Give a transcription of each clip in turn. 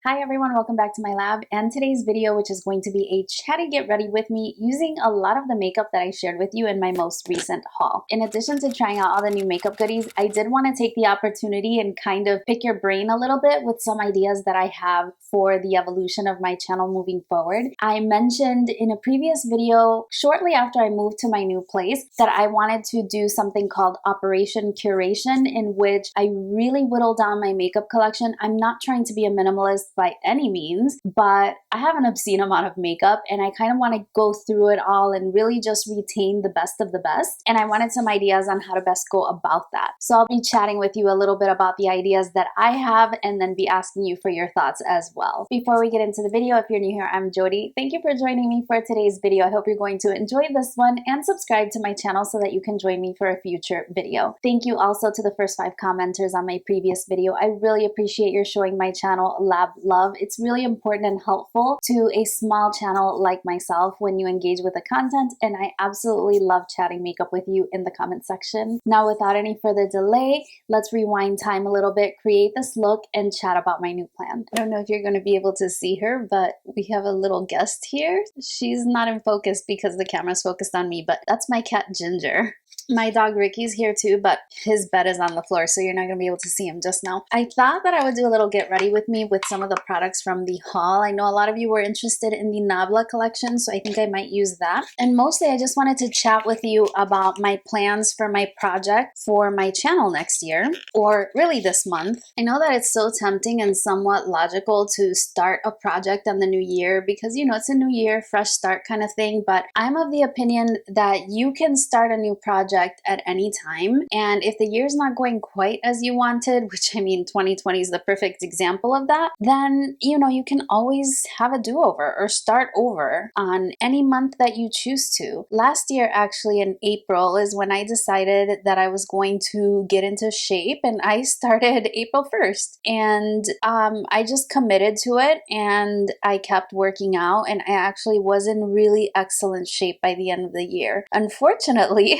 Hi everyone, welcome back to my lab and today's video, which is going to be a chatty get ready with me using a lot of the makeup that I shared with you in my most recent haul. In addition to trying out all the new makeup goodies, I did want to take the opportunity and kind of pick your brain a little bit with some ideas that I have for the evolution of my channel moving forward. I mentioned in a previous video, shortly after I moved to my new place, that I wanted to do something called Operation Curation, in which I really whittle down my makeup collection. I'm not trying to be a minimalist by any means, but I have an obscene amount of makeup and I kind of want to go through it all and really just retain the best of the best. And I wanted some ideas on how to best go about that. So I'll be chatting with you a little bit about the ideas that I have and then be asking you for your thoughts as well. Before we get into the video, if you're new here, I'm Jody. Thank you for joining me for today's video. I hope you're going to enjoy this one and subscribe to my channel so that you can join me for a future video. Thank you also to the first 5 commenters on my previous video. I really appreciate your showing my channel lab love. It's really important and helpful to a small channel like myself when you engage with the content, and I absolutely love chatting makeup with you in the comment section. Now, without any further delay, let's rewind time a little bit, create this look, and chat about my new plan. I don't know if you're going to be able to see her, but we have a little guest here. She's not in focus because the camera's focused on me, but that's my cat Ginger. My dog Ricky's here too, but his bed is on the floor, so you're not going to be able to see him just now. I thought that I would do a little get ready with me with some of the products from the haul. I know a lot of you were interested in the Nabla collection, so I think I might use that. And mostly I just wanted to chat with you about my plans for my project for my channel next year, or really this month. I know that it's so tempting and somewhat logical to start a project on the new year because, you know, it's a new year, fresh start kind of thing, but I'm of the opinion that you can start a new project at any time, and if the year's not going quite as you wanted, which I mean 2020 is the perfect example of that, then you know you can always have a do-over or start over on any month that you choose to. Last year, actually in April, is when I decided that I was going to get into shape, and I started April 1st, and I just committed to it and I kept working out, and I actually was in really excellent shape by the end of the year. Unfortunately,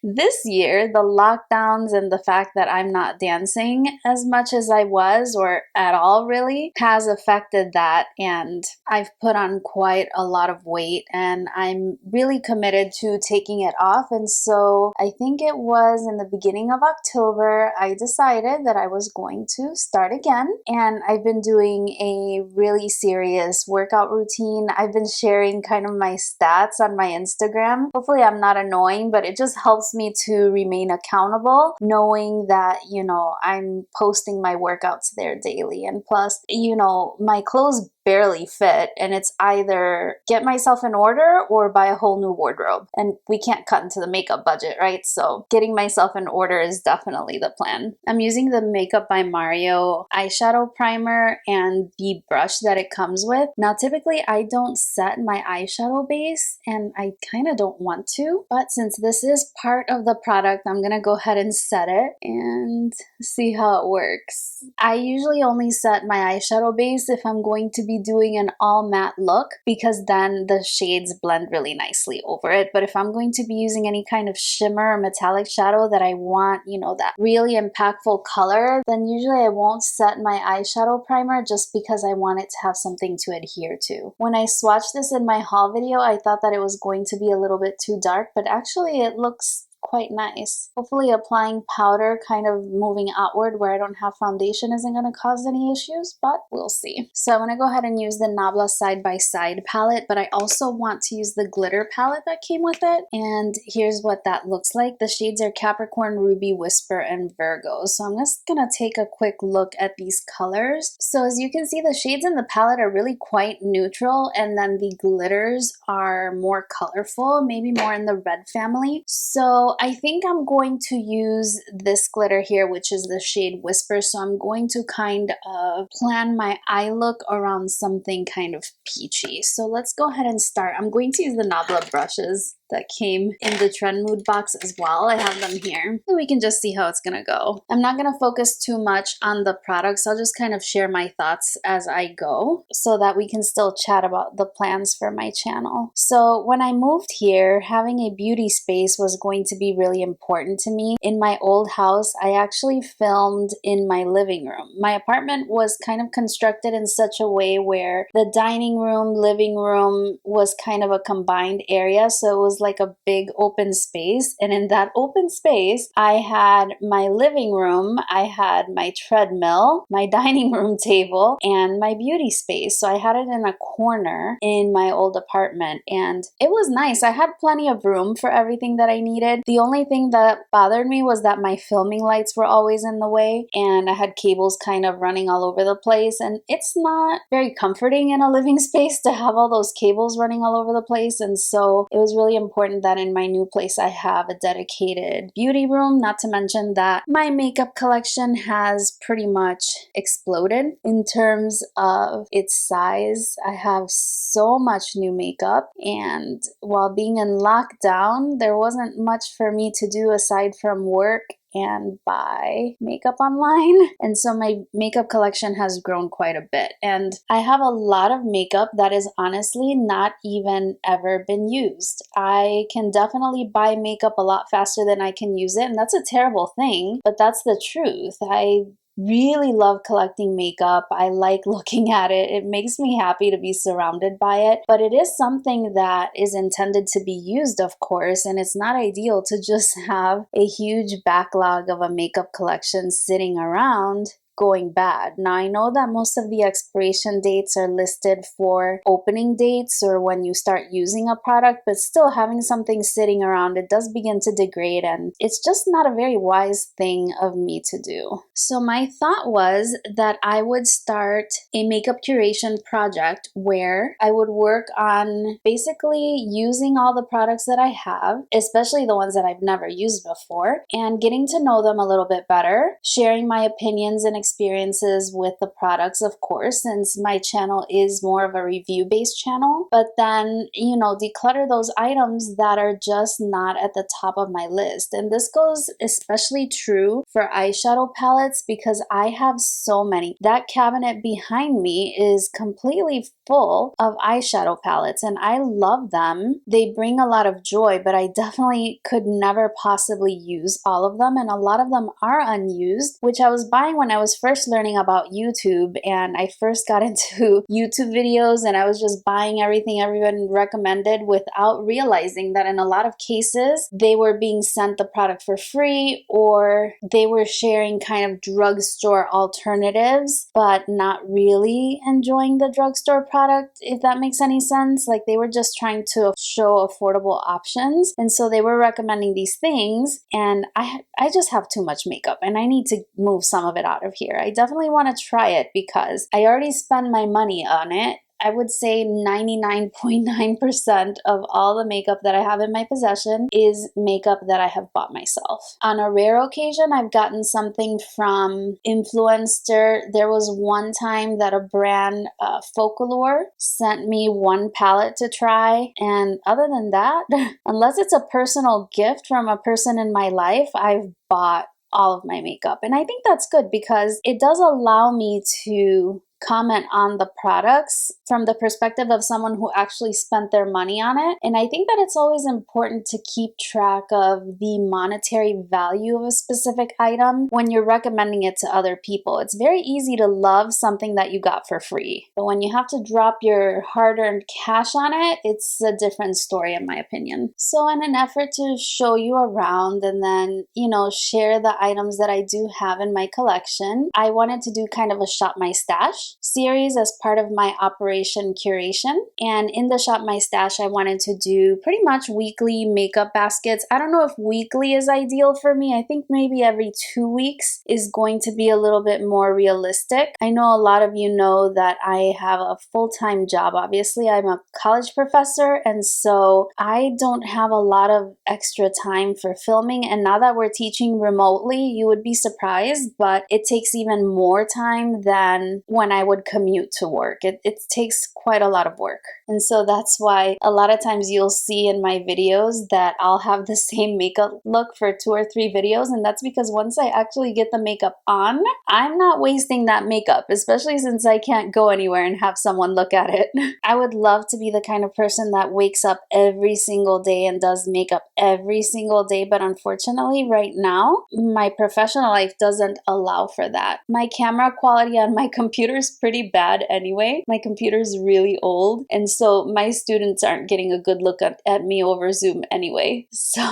this year, the lockdowns and the fact that I'm not dancing as much as I was, or at all really, has affected that, and I've put on quite a lot of weight and I'm really committed to taking it off. And so I think it was in the beginning of October I decided that I was going to start again, and I've been doing a really serious workout routine. I've been sharing kind of my stats on my Instagram. Hopefully I'm not annoying, but it just helps me to remain accountable knowing that, you know, I'm posting my workouts there daily. And plus, you know, my clothes barely fit, and it's either get myself in order or buy a whole new wardrobe, and we can't cut into the makeup budget, right? So getting myself in order is definitely the plan. I'm using the Makeup by Mario eyeshadow primer and the brush that it comes with. Now typically I don't set my eyeshadow base, and I kind of don't want to, but since this is part of the product, I'm gonna go ahead and set it and see how it works. I usually only set my eyeshadow base if I'm going to be doing an all matte look, because then the shades blend really nicely over it. But if I'm going to be using any kind of shimmer or metallic shadow that I want, you know, that really impactful color, then usually I won't set my eyeshadow primer just because I want it to have something to adhere to. When I swatched this in my haul video, I thought that it was going to be a little bit too dark, but actually it looks quite nice. Hopefully applying powder kind of moving outward where I don't have foundation isn't going to cause any issues, but we'll see. So I'm going to go ahead and use the Nabla Side by Side palette, but I also want to use the glitter palette that came with it, and here's what that looks like. The shades are Capricorn, Ruby, Whisper, and Virgo. So I'm just going to take a quick look at these colors. So as you can see, the shades in the palette are really quite neutral, and then the glitters are more colorful, maybe more in the red family. So I think I'm going to use this glitter here, which is the shade Whisper. So I'm going to kind of plan my eye look around something kind of peachy. So let's go ahead and start. I'm going to use the Nabla brushes. that came in the Trend Mood box as well. I have them here so we can just see how it's gonna go. I'm not gonna focus too much on the products. I'll just kind of share my thoughts as I go so that we can still chat about the plans for my channel. So when I moved here, having a beauty space was going to be really important to me. In my old house, I actually filmed in my living room. My apartment was kind of constructed in such a way where the dining room, living room was kind of a combined area. So it was like a big open space. And in that open space, I had my living room, I had my treadmill, my dining room table, and my beauty space. So I had it in a corner in my old apartment, and it was nice. I had plenty of room for everything that I needed. The only thing that bothered me was that my filming lights were always in the way, and I had cables kind of running all over the place, and it's not very comforting in a living space to have all those cables running all over the place. And so it was really important that in my new place I have a dedicated beauty room, not to mention that my makeup collection has pretty much exploded in terms of its size. I have so much new makeup, and while being in lockdown, there wasn't much for me to do aside from work and buy makeup online. And so my makeup collection has grown quite a bit. And I have a lot of makeup that is honestly not even ever been used. I can definitely buy makeup a lot faster than I can use it. And that's a terrible thing, but that's the truth. I really love collecting makeup. I like looking at it. It makes me happy to be surrounded by it, but it is something that is intended to be used, of course, and it's not ideal to just have a huge backlog of a makeup collection sitting around going bad. Now, I know that most of the expiration dates are listed for opening dates or when you start using a product, but still having something sitting around, it does begin to degrade, and it's just not a very wise thing of me to do. So my thought was that I would start a makeup curation project where I would work on basically using all the products that I have, especially the ones that I've never used before, and getting to know them a little bit better, sharing my opinions and experiences with the products, of course, since my channel is more of a review-based channel, but then, you know, declutter those items that are just not at the top of my list. And this goes especially true for eyeshadow palettes because I have so many. That cabinet behind me is completely full of eyeshadow palettes, and I love them. They bring a lot of joy, but I definitely could never possibly use all of them, and a lot of them are unused, which I was buying when I was first learning about YouTube, and I first got into YouTube videos, and I was just buying everything everyone recommended without realizing that in a lot of cases they were being sent the product for free, or they were sharing kind of drugstore alternatives but not really enjoying the drugstore product, if that makes any sense. Like, they were just trying to show affordable options, and so they were recommending these things, and I just have too much makeup and I need to move some of it out of here. I definitely want to try it because I already spend my money on it. I would say 99.9% of all the makeup that I have in my possession is makeup that I have bought myself. On a rare occasion, I've gotten something from influencer. There was one time that a brand, Folklore, sent me one palette to try, and other than that, unless it's a personal gift from a person in my life, I've bought all of my makeup. And I think that's good because it does allow me to comment on the products from the perspective of someone who actually spent their money on it. And I think that it's always important to keep track of the monetary value of a specific item when you're recommending it to other people. It's very easy to love something that you got for free, but when you have to drop your hard-earned cash on it, it's a different story in my opinion. So in an effort to show you around and then, you know, share the items that I do have in my collection, I wanted to do kind of a Shop My Stash series as part of my Operation Curation. And in the Shop My Stash, I wanted to do pretty much weekly makeup baskets. I don't know if weekly is ideal for me. I think maybe every 2 weeks is going to be a little bit more realistic. I know a lot of you know that I have a full-time job. Obviously, I'm a college professor, and so I don't have a lot of extra time for filming. And now that we're teaching remotely, you would be surprised, but it takes even more time than when I I would commute to work. It takes quite a lot of work. And so that's why a lot of times you'll see in my videos that I'll have the same makeup look for 2 or 3 videos. And that's because once I actually get the makeup on, I'm not wasting that makeup, especially since I can't go anywhere and have someone look at it. I would love to be the kind of person that wakes up every single day and does makeup every single day. But unfortunately, right now, my professional life doesn't allow for that. My camera quality on my computer is pretty bad anyway. My computer is really old. And so my students aren't getting a good look at me over Zoom anyway. So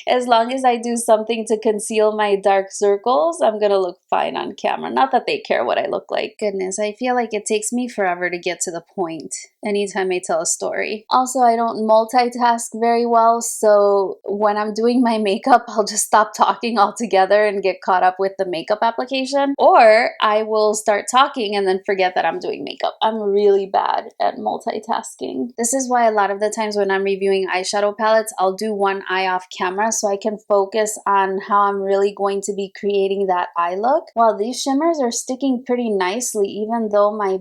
as long as I do something to conceal my dark circles, I'm gonna look fine on camera. Not that they care what I look like. Goodness, I feel like it takes me forever to get to the point anytime I tell a story. Also, I don't multitask very well, so when I'm doing my makeup, I'll just stop talking altogether and get caught up with the makeup application, or I will start talking and then forget that I'm doing makeup. I'm really bad at multitasking. This is why a lot of the times when I'm reviewing eyeshadow palettes, I'll do one eye off camera so I can focus on how I'm really going to be creating that eye look. Wow, these shimmers are sticking pretty nicely even though my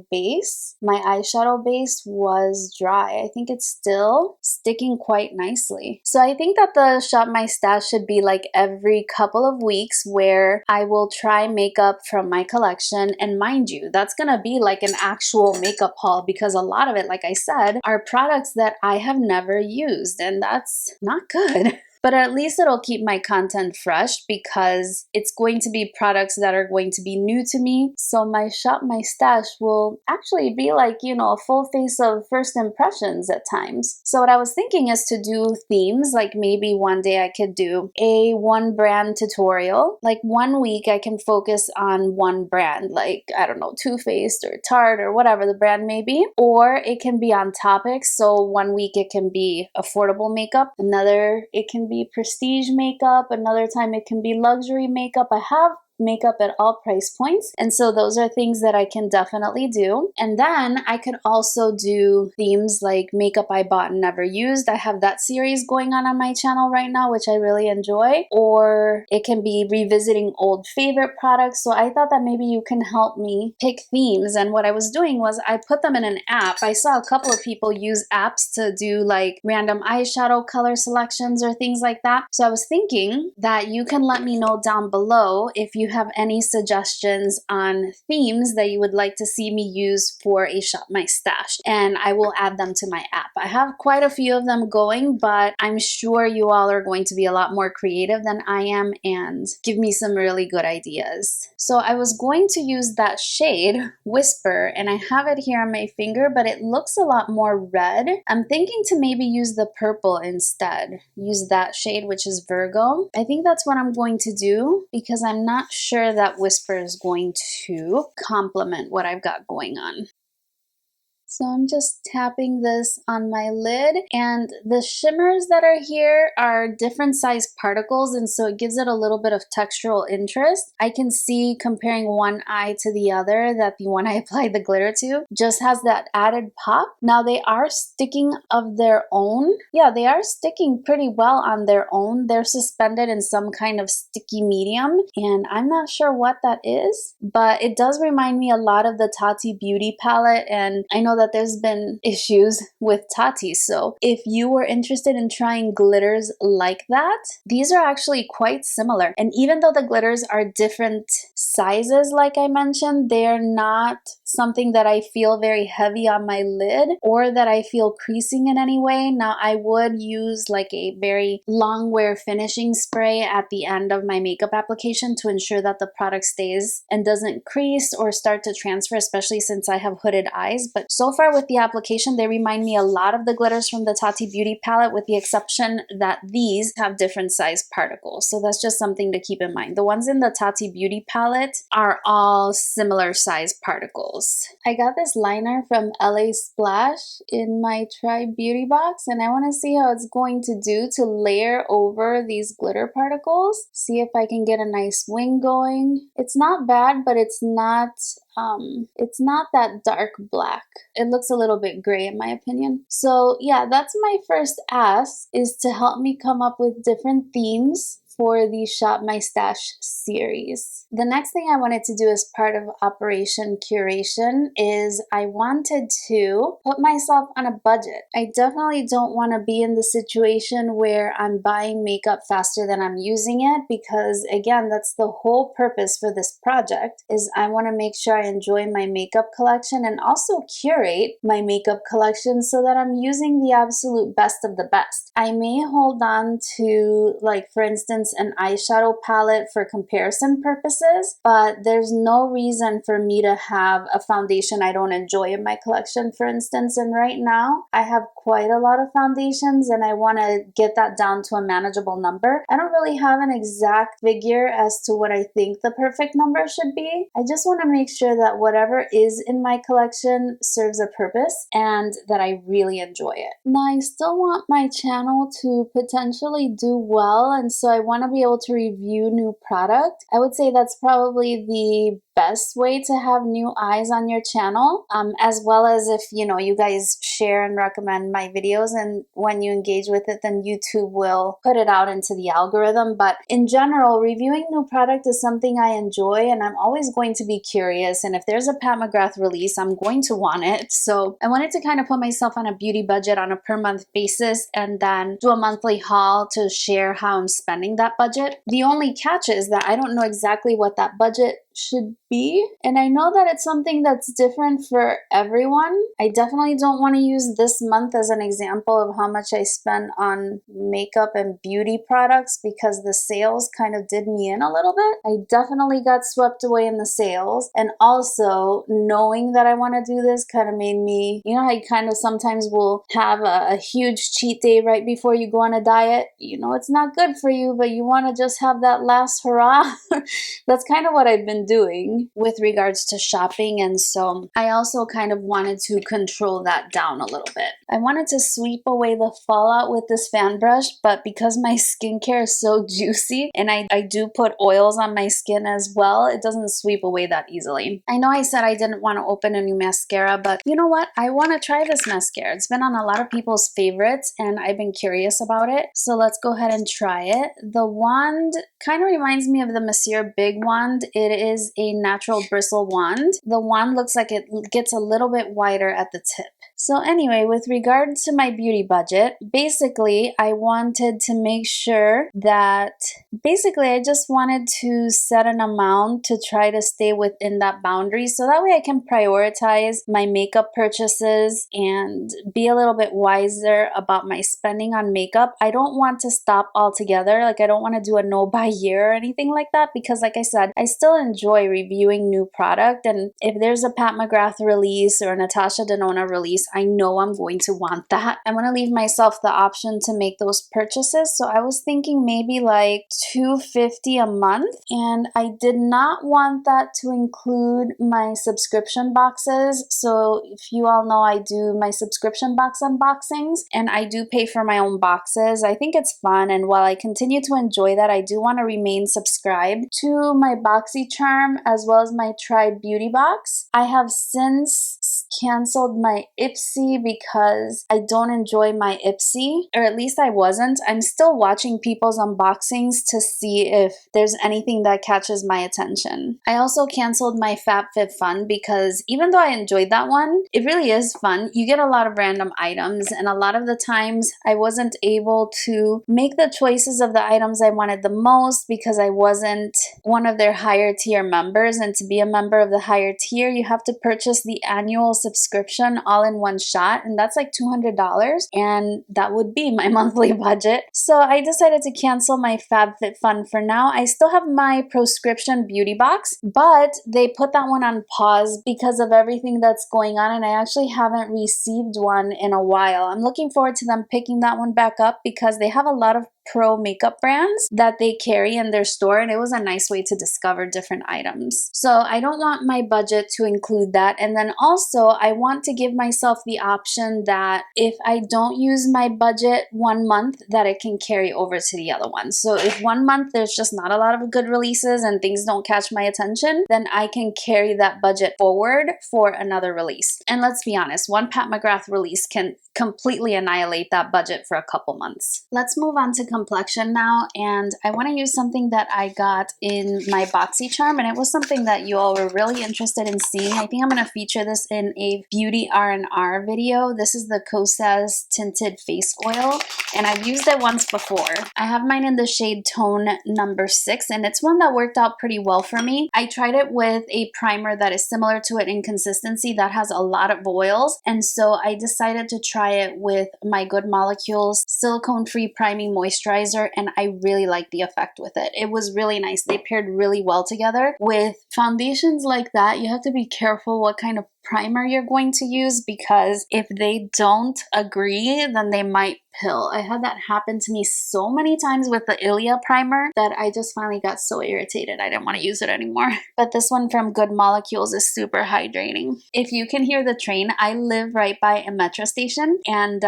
eyeshadow base was dry. I think it's still sticking quite nicely. So I think that the Shop My Stash should be like every couple of weeks where I will try makeup from my collection. And mind you, that's gonna be like an actual makeup haul because a lot of it, like I said, are products that I have never used, and that's not good. But at least it'll keep my content fresh because it's going to be products that are going to be new to me. So my Shop My Stash will actually be like, you know, a full face of first impressions at times. So what I was thinking is to do themes, like maybe one day I could do a one brand tutorial. Like 1 week I can focus on one brand, like, I don't know, Too Faced or Tarte or whatever the brand may be. Or it can be on topics. So 1 week it can be affordable makeup. Another, it can be prestige makeup. Another time it can be luxury makeup. I have makeup at all price points, and so those are things that I can definitely do. And then I could also do themes like makeup I bought and never used. I have that series going on my channel right now, which I really enjoy. Or it can be revisiting old favorite products. So I thought that maybe you can help me pick themes. And what I was doing was I put them in an app. I saw a couple of people use apps to do like random eyeshadow color selections or things like that. So I was thinking that you can let me know down below if you have any suggestions on themes that you would like to see me use for a Shop My Stash, and I will add them to my app. I have quite a few of them going, but I'm sure you all are going to be a lot more creative than I am and give me some really good ideas. So I was going to use that shade, Whisper, and I have it here on my finger, but it looks a lot more red. I'm thinking to maybe use the purple instead. Use that shade, which is Virgo. I think that's what I'm going to do because I'm not sure that Whisper is going to complement what I've got going on. So I'm just tapping this on my lid, and the shimmers that are here are different size particles, and so it gives it a little bit of textural interest. I can see comparing one eye to the other that the one I applied the glitter to just has that added pop. Now they are sticking of their own. Yeah, they are sticking pretty well on their own. They're suspended in some kind of sticky medium, and I'm not sure what that is, but it does remind me a lot of the Tati Beauty palette, and I know that there's been issues with Tati. So if you were interested in trying glitters like that, these are actually quite similar. And even though the glitters are different sizes, like I mentioned, they're not something that I feel very heavy on my lid or that I feel creasing in any way. Now I would use like a very long wear finishing spray at the end of my makeup application to ensure that the product stays and doesn't crease or start to transfer, especially since I have hooded eyes. But so far with the application, they remind me a lot of the glitters from the Tati Beauty palette, with the exception that these have different size particles. So that's just something to keep in mind. The ones in the Tati Beauty palette are all similar size particles. I got this liner from LA Splash in my Try Beauty box, and I want to see how it's going to do to layer over these glitter particles. See if I can get a nice wing going. It's not bad, but it's not that dark black. It looks a little bit gray in my opinion. So yeah, that's my first ask, is to help me come up with different themes for the Shop My Stash series. The next thing I wanted to do as part of Operation Curation is I wanted to put myself on a budget. I definitely don't want to be in the situation where I'm buying makeup faster than I'm using it, because again, that's the whole purpose for this project, is I want to make sure I enjoy my makeup collection and also curate my makeup collection so that I'm using the absolute best of the best. I may hold on to, like, for instance, an eyeshadow palette for comparison purposes, but there's no reason for me to have a foundation I don't enjoy in my collection, for instance. And right now I have quite a lot of foundations and I want to get that down to a manageable number. I don't really have an exact figure as to what I think the perfect number should be. I just want to make sure that whatever is in my collection serves a purpose and that I really enjoy it. Now, I still want my channel to potentially do well, and so I want to be able to review new product. I would say that's probably the best way to have new eyes on your channel, as well as if, you know, you guys share and recommend my videos, and when you engage with it, then YouTube will put it out into the algorithm. But in general, reviewing new product is something I enjoy, and I'm always going to be curious, and if there's a Pat McGrath release, I'm going to want it. So I wanted to kind of put myself on a beauty budget on a per month basis and then do a monthly haul to share how I'm spending that budget. The only catch is that I don't know exactly what that budget should be, and I know that it's something that's different for everyone. I definitely don't want to use this month as an example of how much I spent on makeup and beauty products, because the sales kind of did me in a little bit. I definitely got swept away in the sales, and also knowing that I want to do this kind of made me, you know how you kind of sometimes will have a huge cheat day right before you go on a diet. You know it's not good for you, but you want to just have that last hurrah. That's kind of what I've been doing with regards to shopping, and so I also kind of wanted to control that down a little bit. I wanted to sweep away the fallout with this fan brush, but because my skincare is so juicy and I do put oils on my skin as well, it doesn't sweep away that easily. I know I said I didn't want to open a new mascara, but you know what? I want to try this mascara. It's been on a lot of people's favorites and I've been curious about it, so let's go ahead and try it. The wand kind of reminds me of the Monsieur Big wand. It is a natural bristle wand. The wand looks like it gets a little bit wider at the tip. So anyway, with regards to my beauty budget, basically I wanted to make sure that I just wanted to set an amount to try to stay within that boundary, so that way I can prioritize my makeup purchases and be a little bit wiser about my spending on makeup. I don't want to stop altogether. Like, I don't want to do a no buy year or anything like that, because like I said, I still enjoy reviewing new product, and if there's a Pat McGrath release or a Natasha Denona release, I know I'm going to want that. I want to leave myself the option to make those purchases, so I was thinking maybe like $250 a month, and I did not want that to include my subscription boxes. So if you all know, I do my subscription box unboxings, and I do pay for my own boxes. I think it's fun, and while I continue to enjoy that, I do want to remain subscribed to my BoxyCharm as well as my Tried Beauty box. I have since canceled my Ipsy because I don't enjoy my Ipsy, or at least I wasn't. I'm still watching people's unboxings to see if there's anything that catches my attention. I also canceled my Fabfitfun because even though I enjoyed that one, it really is fun. You get a lot of random items, and a lot of the times I wasn't able to make the choices of the items I wanted the most because I wasn't one of their higher tier members, and to be a member of the higher tier, you have to purchase the annual subscription all in one shot, and that's like $200, and that would be my monthly budget. So I decided to cancel my Fabfitfun for now. I still have my prescription beauty box, but they put that one on pause because of everything that's going on, and I actually haven't received one in a while. I'm looking forward to them picking that one back up because they have a lot of pro makeup brands that they carry in their store, and it was a nice way to discover different items. So I don't want my budget to include that. And then also I want to give myself the option that if I don't use my budget one month, that it can carry over to the other one. So if one month there's just not a lot of good releases and things don't catch my attention, then I can carry that budget forward for another release. And let's be honest, one Pat McGrath release can completely annihilate that budget for a couple months. Let's move on to Complexion now, and I want to use something that I got in my BoxyCharm, and it was something that you all were really interested in seeing. I think I'm going to feature this in a beauty R&R video. This is the Cosas Tinted Face Oil, and I've used it once before. I have mine in the shade Tone number 6, and it's one that worked out pretty well for me. I tried it with a primer that is similar to it in consistency that has a lot of oils, and so I decided to try it with my Good Molecules silicone-free priming moisturizer, and I really liked the effect with it. It was really nice. They paired really well together. With foundations like that, you have to be careful what kind of primer you're going to use, because if they don't agree, then they might pill. I had that happen to me so many times with the Ilia primer that I just finally got so irritated I didn't want to use it anymore. But this one from Good Molecules is super hydrating. If you can hear the train, I live right by a metro station, and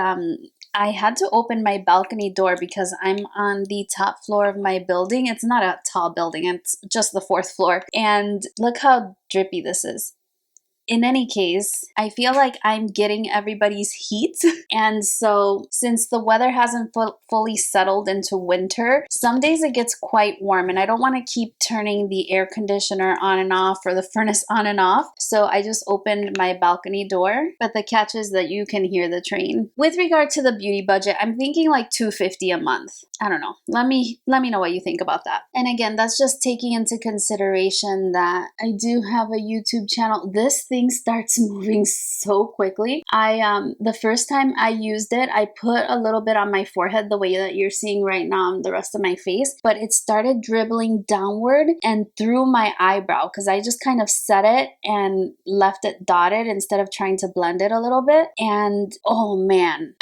I had to open my balcony door because I'm on the top floor of my building. It's not a tall building, it's just the 4th floor. And look how drippy this is. In any case, I feel like I'm getting everybody's heat. And so since the weather hasn't fully settled into winter, some days it gets quite warm, and I don't want to keep turning the air conditioner on and off or the furnace on and off. So I just opened my balcony door, but the catch is that you can hear the train. With regard to the beauty budget, I'm thinking like $250 a month. I don't know. Let me know what you think about that. And again, that's just taking into consideration that I do have a YouTube channel. This thing starts moving so quickly. The first time I used it, I put a little bit on my forehead the way that you're seeing right now on the rest of my face, but it started dribbling downward and through my eyebrow because I just kind of set it and left it dotted instead of trying to blend it a little bit. And oh man.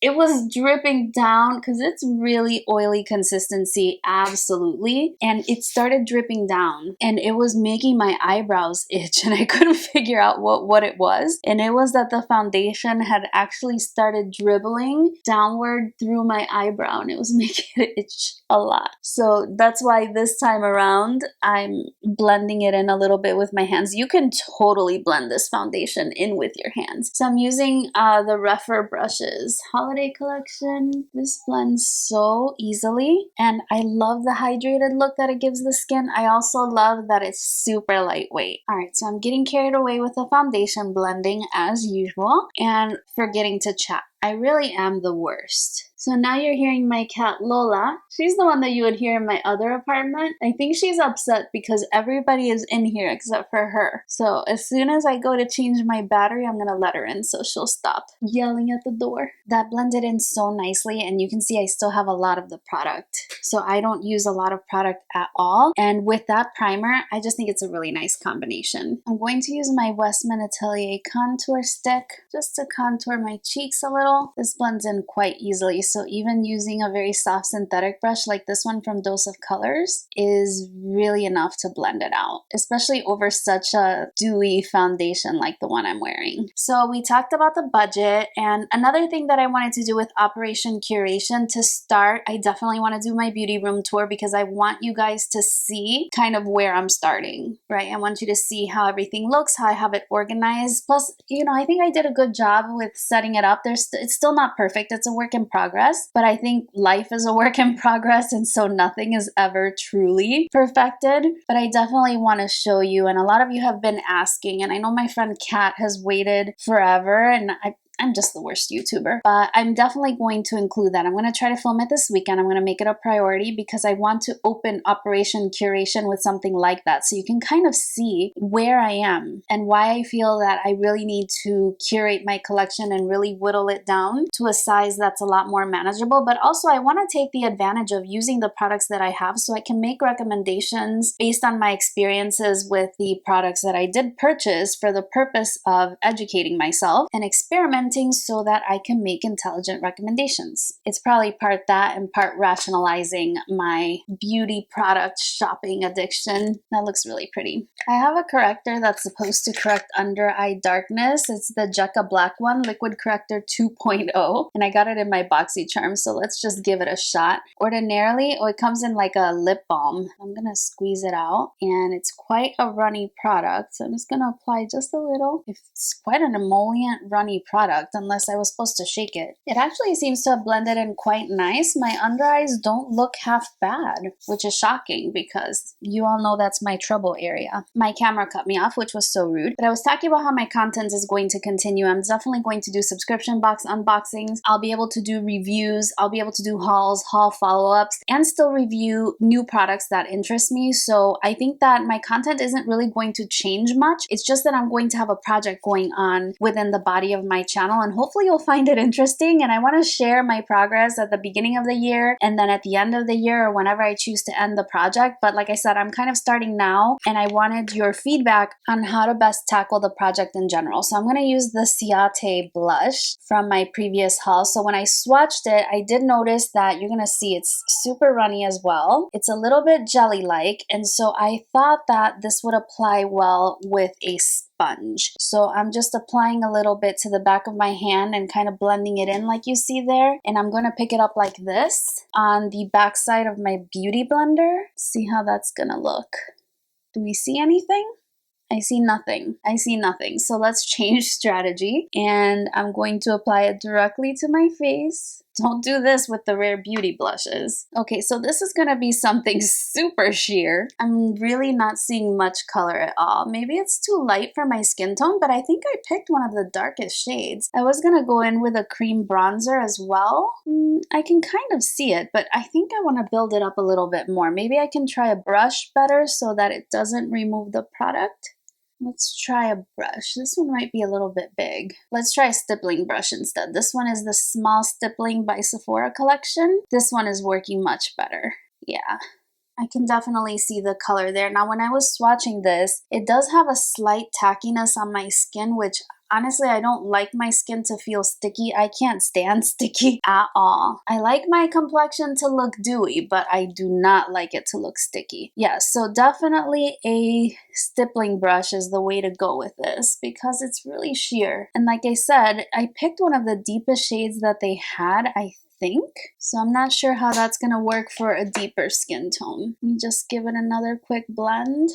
It was dripping down because it's really oily consistency, absolutely. And it started dripping down and it was making my eyebrows itch and I couldn't figure out what it was. And it was that the foundation had actually started dribbling downward through my eyebrow and it was making it itch a lot. So that's why this time around, I'm blending it in a little bit with my hands. You can totally blend this foundation in with your hands. So I'm using the rougher brushes. Holiday Collection. This blends so easily and I love the hydrated look that it gives the skin. I also love that it's super lightweight. Alright, so I'm getting carried away with the foundation blending as usual and forgetting to chat. I really am the worst. So now you're hearing my cat Lola. She's the one that you would hear in my other apartment. I think she's upset because everybody is in here except for her. So as soon as I go to change my battery, I'm gonna let her in so she'll stop yelling at the door. That blended in so nicely and you can see I still have a lot of the product. So I don't use a lot of product at all. And with that primer, I just think it's a really nice combination. I'm going to use my Westman Atelier contour stick just to contour my cheeks a little. This blends in quite easily. So even using a very soft synthetic brush like this one from Dose of Colors is really enough to blend it out, especially over such a dewy foundation like the one I'm wearing. So we talked about the budget, and another thing that I wanted to do with Operation Curation to start, I definitely want to do my beauty room tour because I want you guys to see kind of where I'm starting, right? I want you to see how everything looks, how I have it organized. Plus, you know, I think I did a good job with setting it up. It's still not perfect. It's a work in progress, but I think life is a work in progress, and so nothing is ever truly perfected. But I definitely want to show you, and a lot of you have been asking, and I know my friend Kat has waited forever, and I'm just the worst YouTuber, but I'm definitely going to include that. I'm going to try to film it this weekend. I'm going to make it a priority because I want to open Operation Curation with something like that so you can kind of see where I am and why I feel that I really need to curate my collection and really whittle it down to a size that's a lot more manageable. But also I want to take the advantage of using the products that I have so I can make recommendations based on my experiences with the products that I did purchase for the purpose of educating myself and experimenting so that I can make intelligent recommendations. It's probably part that and part rationalizing my beauty product shopping addiction. That looks really pretty. I have a corrector that's supposed to correct under eye darkness. It's the Jekka Black one, Liquid Corrector 2.0, and I got it in my BoxyCharm, so let's just give it a shot. Ordinarily, it comes in like a lip balm. I'm gonna squeeze it out, and it's quite a runny product, so I'm just gonna apply just a little. It's quite an emollient runny product. product unless I was supposed to shake it. It actually seems to have blended in quite nice. My under eyes don't look half bad, which is shocking because you all know that's my trouble area. My camera cut me off, which was so rude. But I was talking about how my content is going to continue. I'm definitely going to do subscription box unboxings. I'll be able to do reviews. I'll be able to do hauls, haul follow-ups, and still review new products that interest me. So I think that my content isn't really going to change much. It's just that I'm going to have a project going on within the body of my channel, and hopefully you'll find it interesting. And I want to share my progress at the beginning of the year and then at the end of the year or whenever I choose to end the project. But like I said, I'm kind of starting now, and I wanted your feedback on how to best tackle the project in general. So I'm going to use the Ciate Blush from my previous haul. So when I swatched it, I did notice that you're going to see it's super runny as well. It's a little bit jelly-like, and so I thought that this would apply well with a sponge. So I'm just applying a little bit to the back of my hand and kind of blending it in like you see there. And I'm going to pick it up like this on the back side of my beauty blender. See how that's going to look. Do we see anything? I see nothing. I see nothing. So let's change strategy, and I'm going to apply it directly to my face. Don't do this with the Rare Beauty blushes. Okay, so this is gonna be something super sheer. I'm really not seeing much color at all. Maybe it's too light for my skin tone, but I think I picked one of the darkest shades. I was gonna go in with a cream bronzer as well. I can kind of see it, but I think I wanna build it up a little bit more. Maybe I can try a brush better so that it doesn't remove the product. Let's try a brush. This one might be a little bit big. Let's try a stippling brush instead. This one is the Small Stippling by Sephora collection. This one is working much better. Yeah, I can definitely see the color there. Now, when I was swatching this, it does have a slight tackiness on my skin, which honestly, I don't like my skin to feel sticky. I can't stand sticky at all. I like my complexion to look dewy, but I do not like it to look sticky. Yeah, so definitely a stippling brush is the way to go with this because it's really sheer. And like I said, I picked one of the deepest shades that they had, I think. So I'm not sure how that's gonna work for a deeper skin tone. Let me just give it another quick blend.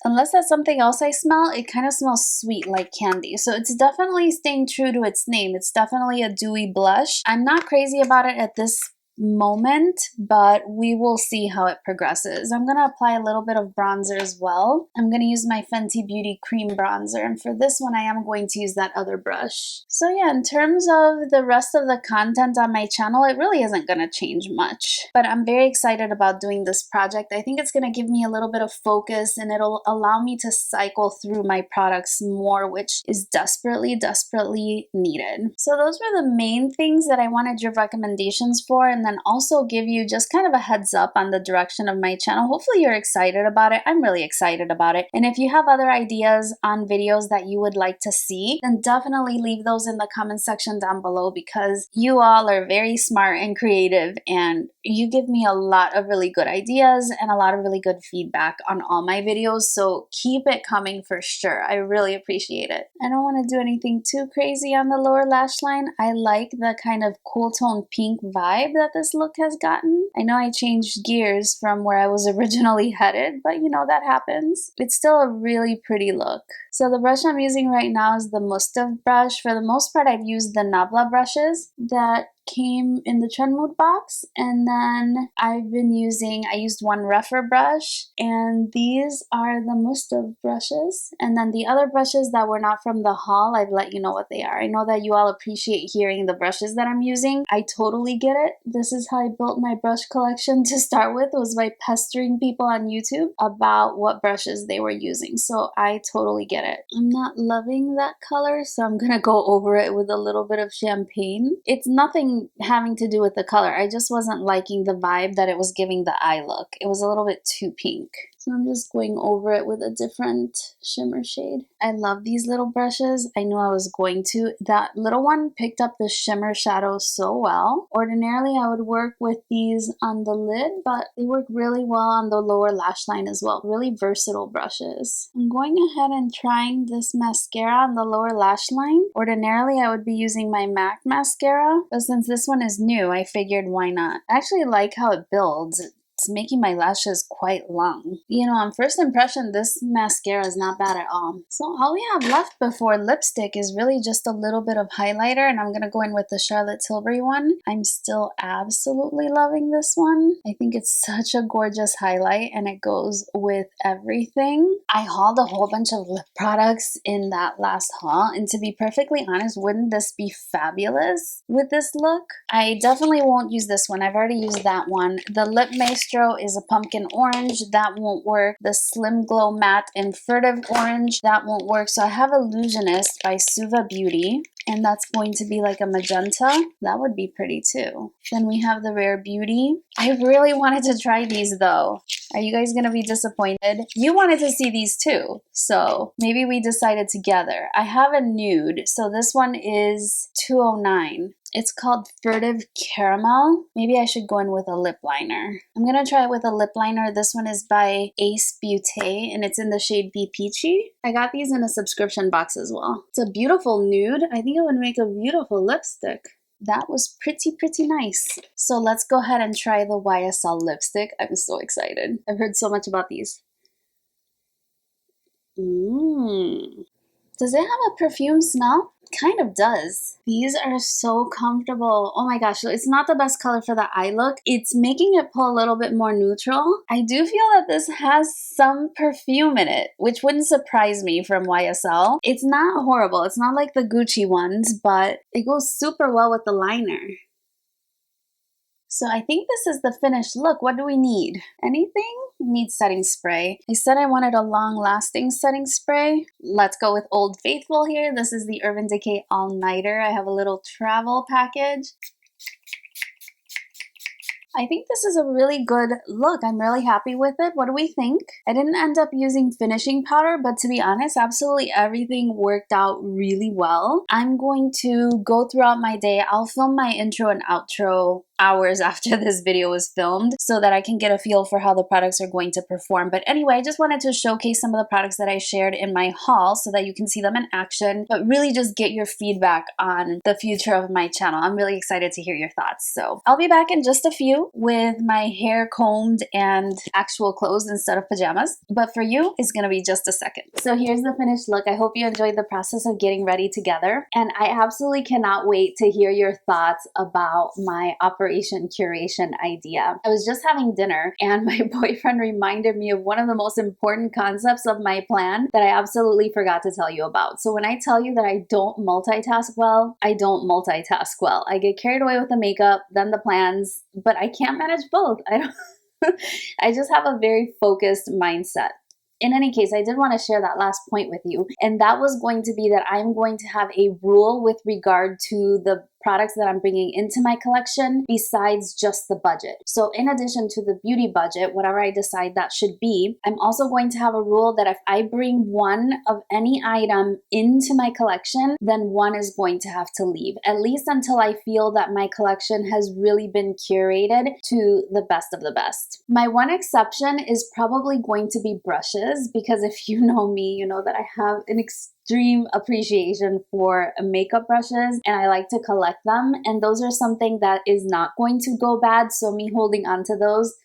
Unless that's something else I smell, it kind of smells sweet like candy. So it's definitely staying true to its name. It's definitely a dewy blush. I'm not crazy about it at this moment, but we will see how it progresses. I'm going to apply a little bit of bronzer as well. I'm going to use my Fenty Beauty Cream Bronzer, and for this one I am going to use that other brush. So yeah, in terms of the rest of the content on my channel, it really isn't going to change much, but I'm very excited about doing this project. I think it's going to give me a little bit of focus, and it'll allow me to cycle through my products more, which is desperately, desperately needed. So those were the main things that I wanted your recommendations for, and then also give you just kind of a heads up on the direction of my channel. Hopefully you're excited about it. I'm really excited about it. And if you have other ideas on videos that you would like to see, then definitely leave those in the comment section down below, because you all are very smart and creative, and you give me a lot of really good ideas and a lot of really good feedback on all my videos. So keep it coming for sure. I really appreciate it. I don't want to do anything too crazy on the lower lash line. I like the kind of cool tone pink vibe that this look has gotten. I know I changed gears from where I was originally headed, but you know, that happens. It's still a really pretty look. So the brush I'm using right now is the Mustave brush. For the most part, I've used the Nabla brushes that came in the Trend Mood box, and then I used one rougher brush, and these are the Mustave brushes. And then the other brushes that were not from the haul, I've let you know what they are. I know that you all appreciate hearing the brushes that I'm using. I totally get it. This is how I built my brush collection to start with, was by pestering people on YouTube about what brushes they were using. So I totally get it. I'm not loving that color, so I'm gonna go over it with a little bit of champagne. It's nothing having to do with the color. I just wasn't liking the vibe that it was giving the eye look. It was a little bit too pink. So I'm just going over it with a different shimmer shade. I love these little brushes. I knew I was going to. That little one picked up the shimmer shadow so well. Ordinarily, I would work with these on the lid, but they work really well on the lower lash line as well. Really versatile brushes. I'm going ahead and trying this mascara on the lower lash line. Ordinarily, I would be using my MAC mascara, but since this one is new, I figured why not. I actually like how it builds. It's making my lashes quite long. You know, on first impression, this mascara is not bad at all. So all we have left before lipstick is really just a little bit of highlighter, and I'm gonna go in with the Charlotte Tilbury one. I'm still absolutely loving this one. I think it's such a gorgeous highlight, and it goes with everything. I hauled a whole bunch of lip products in that last haul, and to be perfectly honest, wouldn't this be fabulous with this look? I definitely won't use this one. I've already used that one. The Lip Maestro is a pumpkin orange. That won't work. The Slim Glow Matte in Furtive Orange. That won't work. So I have Illusionist by Suva Beauty, and that's going to be like a magenta. That would be pretty too. Then we have the Rare Beauty. I really wanted to try these though. Are you guys gonna be disappointed? You wanted to see these too, so maybe we decided together. I have a nude, so this one is 209. It's called Furtive Caramel. Maybe I should go in with a lip liner. I'm gonna try it with a lip liner. This one is by Ace Beauté, and it's in the shade Be Peachy. I got these in a subscription box as well. It's a beautiful nude. I think it would make a beautiful lipstick. That was pretty nice. So let's go ahead and try the YSL lipstick. I'm so excited. I've heard so much about these. Does it have a perfume smell? Kind of does. These are so comfortable. Oh my gosh, it's not the best color for the eye look. It's making it pull a little bit more neutral. I do feel that this has some perfume in it, which wouldn't surprise me from YSL. It's not horrible. It's not like the Gucci ones, but it goes super well with the liner. So I think this is the finished look. What do we need? Anything? We need setting spray. I said I wanted a long-lasting setting spray. Let's go with Old Faithful here. This is the Urban Decay All Nighter. I have a little travel package. I think this is a really good look. I'm really happy with it. What do we think? I didn't end up using finishing powder, but to be honest, absolutely everything worked out really well. I'm going to go throughout my day. I'll film my intro and outro hours after this video is filmed so that I can get a feel for how the products are going to perform. But anyway, I just wanted to showcase some of the products that I shared in my haul so that you can see them in action, but really just get your feedback on the future of my channel. I'm really excited to hear your thoughts. So I'll be back in just a few with my hair combed and actual clothes instead of pajamas. But for you, it's gonna be just a second. So here's the finished look. I hope you enjoyed the process of getting ready together. And I absolutely cannot wait to hear your thoughts about my curation idea. I was just having dinner and my boyfriend reminded me of one of the most important concepts of my plan that I absolutely forgot to tell you about. So when I tell you that I don't multitask well, I don't multitask well. I get carried away with the makeup, then the plans, but I can't manage both. I just have a very focused mindset. In any case, I did want to share that last point with you, and that was going to be that I'm going to have a rule with regard to the products that I'm bringing into my collection besides just the budget. So in addition to the beauty budget, whatever I decide that should be, I'm also going to have a rule that if I bring one of any item into my collection, then one is going to have to leave, at least until I feel that my collection has really been curated to the best of the best. My one exception is probably going to be brushes, because if you know me, you know that I have an extreme appreciation for makeup brushes and I like to collect them, and those are something that is not going to go bad, so me holding on to those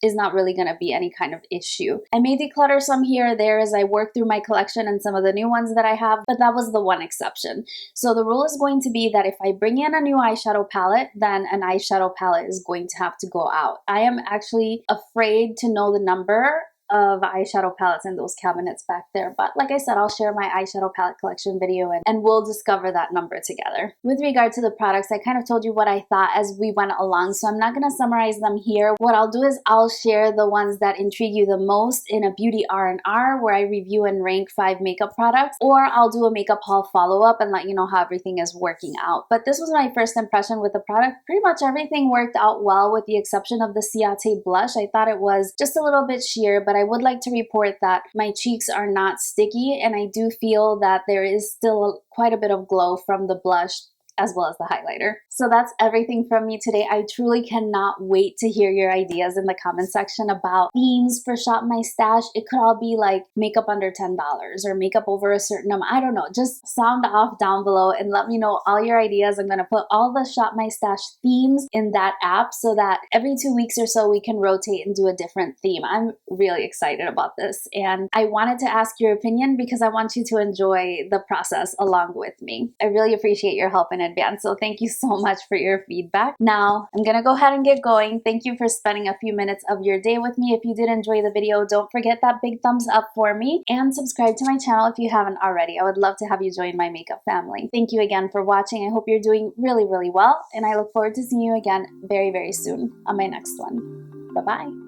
is not really going to be any kind of issue. I may declutter some here or there as I work through my collection and some of the new ones that I have, but that was the one exception. So the rule is going to be that if I bring in a new eyeshadow palette, then an eyeshadow palette is going to have to go out. I am actually afraid to know the number of eyeshadow palettes in those cabinets back there, but like I said, I'll share my eyeshadow palette collection video and we'll discover that number together. With regard to the products, I kind of told you what I thought as we went along, so I'm not going to summarize them here. What I'll do is I'll share the ones that intrigue you the most in a beauty R&R where I review and rank 5 makeup products, or I'll do a makeup haul follow-up and let you know how everything is working out. But this was my first impression with the product. Pretty much everything worked out well with the exception of the Ciate Blush. I thought it was just a little bit sheer, but I would like to report that my cheeks are not sticky, and I do feel that there is still quite a bit of glow from the blush as well as the highlighter. So that's everything from me today. I truly cannot wait to hear your ideas in the comment section about themes for Shop My Stash. It could all be like makeup under $10 or makeup over a certain amount. I don't know. Just sound off down below and let me know all your ideas. I'm going to put all the Shop My Stash themes in that app so that every 2 weeks or so we can rotate and do a different theme. I'm really excited about this, and I wanted to ask your opinion because I want you to enjoy the process along with me. I really appreciate your help in advance, so thank you so much for your feedback. Now, I'm gonna go ahead and get going. Thank you for spending a few minutes of your day with me. If you did enjoy the video, don't forget that big thumbs up for me and subscribe to my channel if you haven't already. I would love to have you join my makeup family. Thank you again for watching. I hope you're doing really, really well, and I look forward to seeing you again very, very soon on my next one. Bye-bye.